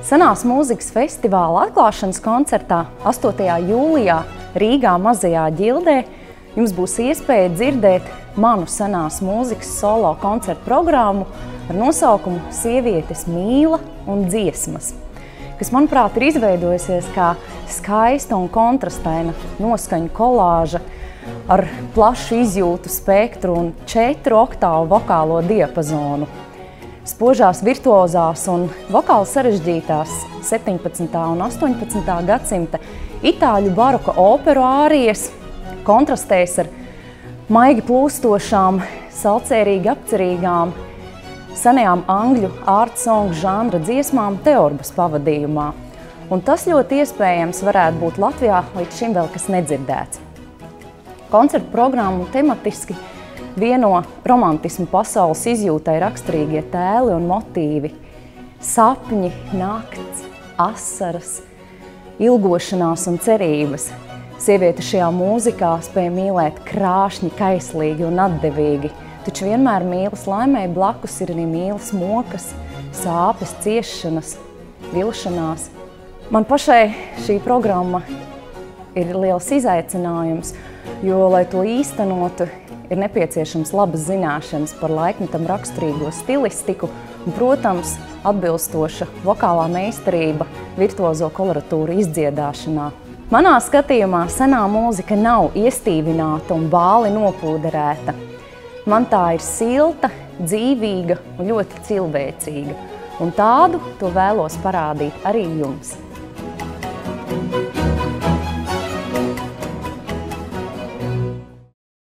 Senās mūzikas festivāla atklāšanas koncertā 8. jūlijā Rīgā Mazajā ģildē jums būs iespēja dzirdēt manu senās mūzikas solo koncertu programmu ar nosaukumu Sievietes mīla un dziesmas, kas, manuprāt, ir izveidojusies kā skaista un kontrastaina noskaņu kolāža ar plašu izjūtu spektru un 4 oktāvu vokālo diapazonu. Spožās virtuozās un vokāli sarežģītās 17. un 18. gadsimta itāļu baroka operu ārijas kontrastēs ar maigi plūstošām, salcērīgi apcerīgām, senajām angļu art song žanra dziesmām teorbas pavadījumā. Un tas ļoti iespējams varētu būt Latvijā līdz šim vēl kas nedzirdēts. Koncertu programmu tematiski vieno romantismu pasaules izjūtai raksturīgie tēli un motīvi, sapņi, nakts, asaras, ilgošanās un cerības. Sieviete šajā mūzikā spēja mīlēt krāšņi, kaislīgi un atdevīgi, taču vienmēr mīlas laimei blakus ir arī mīlas mokas, sāpes, ciešanas, vilšanās. Man pašai šī programma ir liels izaicinājums, jo, lai to īstenotu, ir nepieciešams labas zināšanas par laikmetam raksturīgo stilistiku un, protams, atbilstoša vokālā meistarība virtuozo koloratūru izdziedāšanā. Manā skatījumā senā mūzika nav iestīvināta un bāli nopūderēta. Man tā ir silta, dzīvīga un ļoti cilvēcīga. Un tādu to vēlos parādīt arī jums.